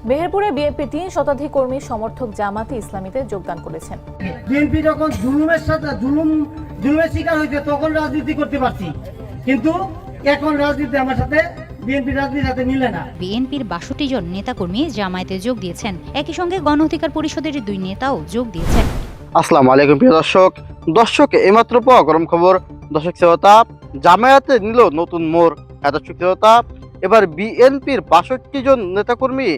মেহেরপুরে BNP ৩ শতাধিক কর্মী সমর্থক জামাতে ইসলামীতে যোগদান করেছেন। বিএনপি যখন জুলুমের শিকার হয়েছে তখন রাজনীতি করতে পারছি, কিন্তু এখন রাজনীতি আমার সাথে বিএনপি রাজনীতির সাথে মিলে না। বিএনপির ৬২ জন নেতাকর্মী জামায়াতে যোগ দিয়েছেন। একই সঙ্গে গণ অধিকার পরিষদের ২ নেতাও যোগ দিয়েছেন। আসসালামু আলাইকুম প্রিয় দর্শক এইমাত্র পাওয়া গরম খবর। দর্শক শ্রোতা, জামায়াতে নিল নতুন মোড়। দর্শক শ্রোতা, এবার বিএনপির ৬২ জন নেতাকর্মী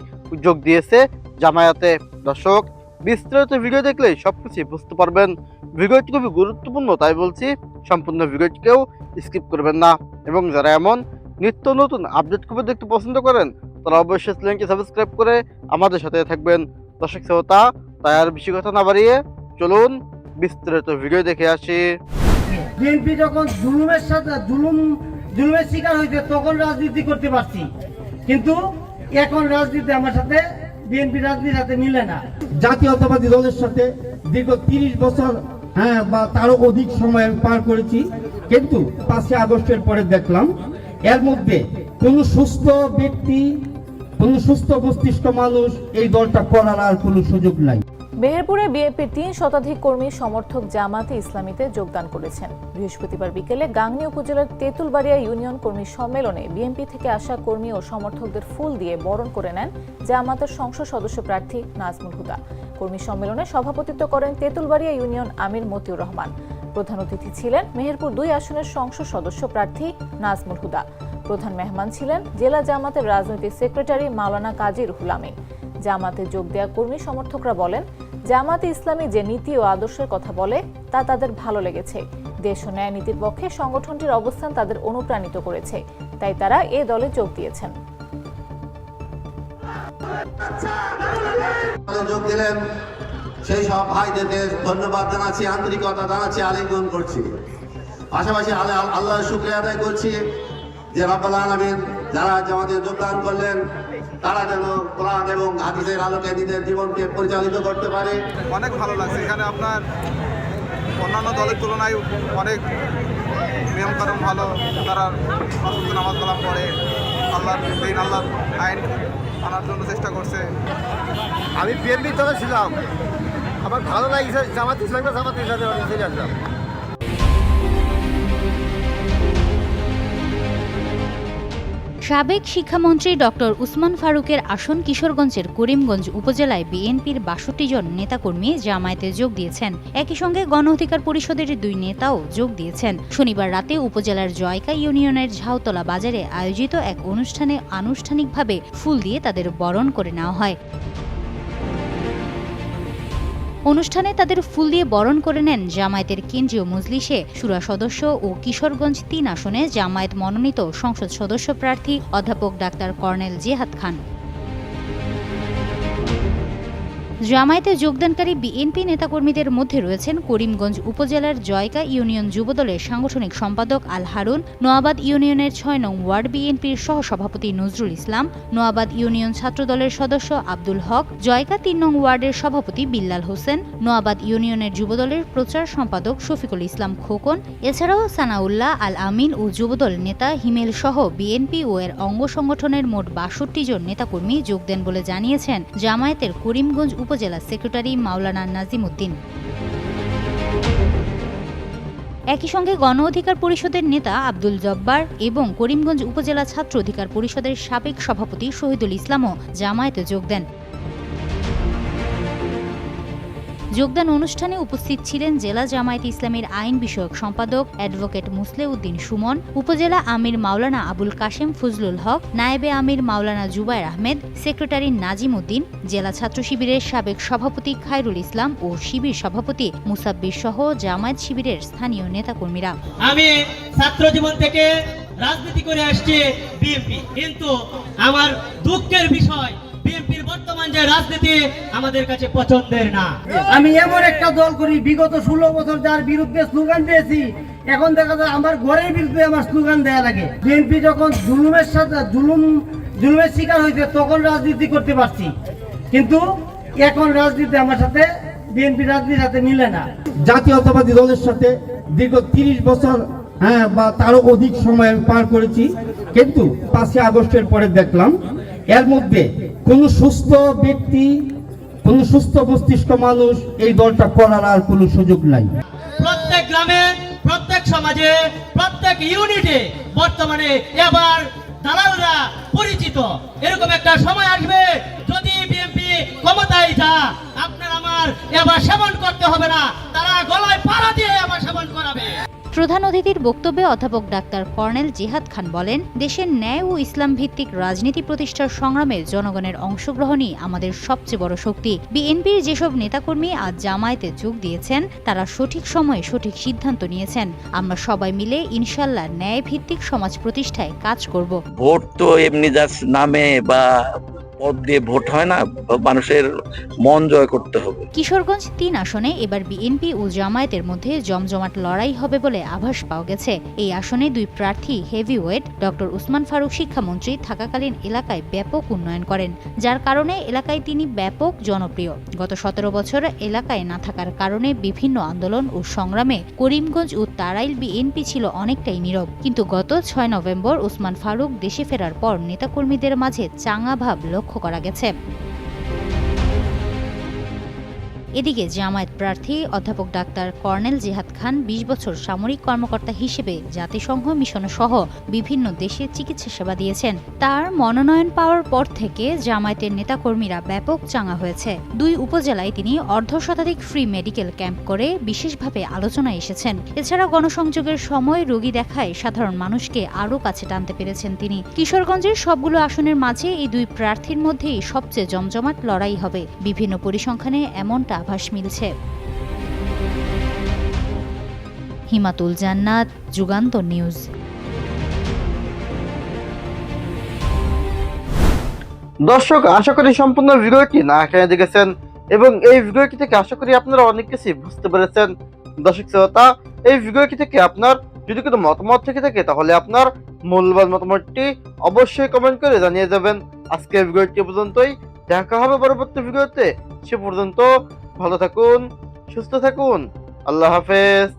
যোগ দিয়েছে জামায়াতে। দর্শক, বিস্তারিত ভিডিও দেখলে সবকিছু বুঝতে পারবেন। ভিডিওটি খুবই গুরুত্বপূর্ণ, তাই বলছি সম্পূর্ণ ভিডিওটিকেও স্কিপ করবেন না। এবং যারা এমন নিত্য নতুন আপডেট খবর দেখতে পছন্দ করেন তারা অবশ্যই চ্যানেলটি সাবস্ক্রাইব করে আমাদের সাথে থাকবেন। দর্শক শ্রোতা, তাই আর বেশি কথা না বাড়িয়ে চলুন বিস্তারিত ভিডিও দেখে আসি। বিএনপি যখন জুলুমের শিকার হয়েছে তখন রাজনীতি করতে পারছি, কিন্তু এখন রাজনীতি আমার সাথে বিএনপি রাজনীতির সাথে মিলে না। জাতীয়তাবাদী দলের সাথে দীর্ঘ ৩০ বছর বা তারও অধিক সময় পার করেছি, কিন্তু ৫ই আগস্টের পরে দেখলাম এর মধ্যে কোন সুস্থ ব্যক্তি, কোন সুস্থ মস্তিষ্ক মানুষ এই দলটা করার আর কোনো সুযোগ নাই। মেহেরপুরে বিএনপির ৩ শতাধিক কর্মী সমর্থক জামাতে ইসলামীতে যোগদান করেছেন। বৃহস্পতিবার বিকেলে গাংনী উপজেলার তেঁতুলবাড়িয়া ইউনিয়ন কর্মী সম্মেলনে বিএনপি থেকে আসা কর্মী ও সমর্থকদের ফুল দিয়ে বরণ করে নেন জামাতের সংসদ সদস্য প্রার্থী নাজমুল হুদা। কর্মী সম্মেলনে সভাপতিত্ব করেন তেঁতুলবাড়িয়া ইউনিয়ন আমির মতিউর রহমান। প্রধান অতিথি ছিলেন মেহেরপুর ২ আসনের সংসদ সদস্য প্রার্থী নাজমুল হুদা। প্রধান মেহমান ছিলেন জেলা জামাতের রাজনৈতিক সেক্রেটারি মাওলানা কাজী রুহুল আমিন। জামাতে যোগ দেওয়া কর্মী সমর্থকরা বলেন, জামাতে ইসলামী যে নীতি ও আদর্শের কথা বলে তা তাদের ভালো লেগেছে। দেশ ও ন্যায় নীতির পক্ষে সংগঠনটির অবস্থান তাদের অনুপ্রাণিত করেছে, তাই তারা এ দলে যোগ দিয়েছেন। যোগ দিলেন সেই সব ভাইদের ধন্যবাদ জানাচ্ছি, আন্তরিকতা জানাচ্ছি, আলিঙ্গন করছি। পাশাপাশি আল্লাহর শুকরিয়া আদায় করছি যে রব্বুল আলামিন যারা জামাতে যোগদান করলেন তারা যেন কোরআন এবং হাদিসের আলোকে নিজের জীবনকে পরিচালিত করতে পারে। অনেক ভালো লাগছে। এখানে আপনার অন্যান্য দলের তুলনায় অনেক নিয়মকানুন ভালো। তারা নামাজ কালাম পড়ে, আল্লাহর দিন, আল্লাহর আইন আনার জন্য চেষ্টা করছে। আমি বিএনপির দলে ছিলাম, আমার ভালো লাগছে জামাত ইসলামের সাথে আসলাম। সাবেক শিক্ষামন্ত্রী ডক্টর উসমান ফারুকের আসন কিশোরগঞ্জের করিমগঞ্জ উপজেলায় বিএনপির ৬২ জন নেতাকর্মী জামায়াতে যোগ দিয়েছেন। একই সঙ্গে গণ অধিকার পরিষদের ২ নেতাও যোগ দিয়েছেন। শনিবার রাতে উপজেলার জয়কা ইউনিয়নের ঝাউতলা বাজারে আয়োজিত এক অনুষ্ঠানে আনুষ্ঠানিকভাবে ফুল দিয়ে তাদের বরণ করে নেওয়া হয়। অনুষ্ঠানে তাদের ফুল দিয়ে বরণ করে নেন জামায়াতের কেন্দ্রীয় মজলিসে শুরা সদস্য ও কিশোরগঞ্জ ৩ আসনে জামায়াত মনোনীত সংসদ সদস্য প্রার্থী অধ্যাপক ডাক্তার কর্নেল জেহাদ খান। জামায়াতে যোগদানকারী বিএনপি নেতাকর্মীদের মধ্যে রয়েছেন করিমগঞ্জ উপজেলার জয়কা ইউনিয়ন যুবদলের সাংগঠনিক সম্পাদক আল হারুন, নোয়াবাদ ইউনিয়নের ৬ নং ওয়ার্ড বিএনপির সহসভাপতি নজরুল ইসলাম, নোয়াবাদ ইউনিয়ন ছাত্রদলের সদস্য আব্দুল হক, জয়কা ৩ নং ওয়ার্ডের সভাপতি বিল্লাল হোসেন, নোয়াবাদ ইউনিয়নের যুবদলের প্রচার সম্পাদক শফিকুল ইসলাম খোকন, এছাড়াও সানাউল্লাহ আল আমিন ও যুবদল নেতা হিমেল সহ বিএনপি ও এর অঙ্গ সংগঠনের মোট ৬২ জন নেতাকর্মী যোগ দেন বলে জানিয়েছেন জামায়াতের করিমগঞ্জ উপজেলা সেক্রেটারি মাওলানা নাজিম উদ্দিন। একই সঙ্গে গণ অধিকার পরিষদের নেতা আব্দুল জব্বার এবং করিমগঞ্জ উপজেলা ছাত্র অধিকার পরিষদের সাবেক সভাপতি শহীদুল ইসলামও জামায়াতে যোগ দেন। যোগদান অনুষ্ঠানে উপস্থিত ছিলেন জেলা জামায়াতে ইসলামীর আইন বিষয়ক সম্পাদক অ্যাডভোকেট মুসলেউদ্দিন সুমন, উপজেলা আমির মাওলানা আবুল কাশেম ফজলুল হক, নায়েবে আমির মাওলানা জুবায়ের আহমেদ, সেক্রেটারি নাজিম উদ্দিন, জেলা ছাত্র শিবিরের সাবেক সভাপতি খায়রুল ইসলাম ও শিবির সভাপতি মুসাব্বির সহ জামায়াত শিবিরের স্থানীয় নেতাকর্মীরা। আমি ছাত্র জীবন থেকে রাজনীতি করে আসছি বিএনপি, কিন্তু আমার দুঃখের বিষয় বিএনপির বর্তমান যে রাজনীতি আমাদের কাছে পছন্দের না। আমি এমন একটা দল করি বিগত 16 বছর যার বিরুদ্ধে স্লোগান দিয়েছি, এখন দেখা যায় আমার ঘরের বিরুদ্ধে আমার স্লোগান দেয়া লাগে। বিএনপি যখন জুলুমের শিকার হয়েছে তখন রাজনীতি করতে পারছি, কিন্তু এখন রাজনীতি আমার সাথে বিএনপি রাজনীতির সাথে মিলে না। জাতীয়তাবাদী দলের সাথে দীর্ঘ ৩০ বছর বা তারও অধিক সময় পার করেছি, কিন্তু ৫ই আগস্টের পরে দেখলাম এর মধ্যে কোনো সুস্থ ব্যক্তি, কোনো সুস্থ মস্তিষ্ক মানুষ এই দলটা করার আর কোনো সুযোগ নাই। প্রত্যেক গ্রামে, প্রত্যেক সমাজে, প্রত্যেক ইউনিটে বর্তমানে এবার দালালরা পরিচিত। এরকম একটা সময় আসবে যদি বিএনপি ক্ষমতায় যা, আপনার আমার এবার সেবন করতে হবে না, তারা গলায় পাড়া দিয়ে এবার সেবন করাবে। প্রধান অতিথির বক্তব্যে অধ্যাপক ডাক্তার কর্নেল জিহাদ খান বলেন, দেশের ন্যায় ও ইসলাম ভিত্তিক রাজনীতি প্রতিষ্ঠার সংগ্রামে জনগণের অংশগ্রহণই আমাদের সবচেয়ে বড় শক্তি। বিএনপির যেসব নেতাকর্মী আজ জামায়াতে যোগ দিয়েছেন তারা সঠিক সময়ে সঠিক সিদ্ধান্ত নিয়েছেন। আমরা সবাই মিলে ইনশাল্লাহ ন্যায় ভিত্তিক সমাজ প্রতিষ্ঠায় কাজ করব। ভোট তো এমনি জাস্ট নামে বা পদ দিয়ে ভোট হয় না, মানুষের মন জয় করতে হবে। কিশোরগঞ্জ ৩ আসনে এবার বিএনপি ও জামায়াতের মধ্যে জমজমাট লড়াই হবে বলে আভাস পাওয়া গেছে। এই আসনে 2 প্রার্থী হেভিওয়েট ডক্টর উসমান ফারুক শিক্ষামন্ত্রী থাকাকালীন এলাকায় ব্যাপক উন্নয়ন করেন, যার কারণে এলাকায় তিনি ব্যাপক জনপ্রিয়। গত 17 বছর এলাকায় না থাকার কারণে বিভিন্ন আন্দোলন ও সংগ্রামে করিমগঞ্জ ও তাড়াইল বিএনপি ছিল অনেকটাই নীরব, কিন্তু গত 6 নভেম্বর উসমান ফারুক দেশে ফেরার পর নেতাকর্মীদের মাঝে চাঙ্গা ভাব লক্ষ্য করা গেছে। এদিকে জামায়াত প্রার্থী অধ্যাপক ডাক্তার কর্নেল জিহাদ খান 20 বছর সামরিক কর্মকর্তা হিসেবে জাতিসংঘ মিশন সহ বিভিন্ন দেশে চিকিৎসা সেবা দিয়েছেন। তার মনোনয়ন পাওয়ার পর থেকে জামায়াতের নেতাকর্মীরা ব্যাপক চাঙ্গা হয়েছে। 2 উপজেলায় তিনি অর্ধশতাধিক ফ্রি মেডিকেল ক্যাম্প করে বিশেষভাবে আলোচনায় এসেছেন। এছাড়া গণসংযোগের সময় রোগী দেখায় সাধারণ মানুষকে আরও কাছে টানতে পেরেছেন তিনি। কিশোরগঞ্জের সবগুলো আসনের মাঝে এই 2 প্রার্থীর মধ্যেই সবচেয়ে জমজমাট লড়াই হবে। বিভিন্ন পরিসংখ্যানে এমনটা আভাস মিলছে। হিমাতুল জান্নাত, যুগান্তর নিউজ। দর্শক, আশা করি সম্পূর্ণ ভিডিওটি না খেয়ে দেখেছেন এবং এই ভিডিওটি থেকে আশা করি আপনারা অনেক কিছু বুঝতে পেরেছেন। দর্শক শ্রোতা, এই ভিডিওটি থেকে আপনার যদি কোনো মতামত থেকে থাকে তাহলে আপনার মূল্যবান মতামতটি অবশ্যই কমেন্ট করে জানিয়ে যাবেন। আজকে ভিডিওটি পর্যন্তই, দেখা হবে পরবর্তী ভিডিওতে। সে পর্যন্ত ভালো থাকুন, সুস্থ থাকুন, আল্লাহ হাফেজ।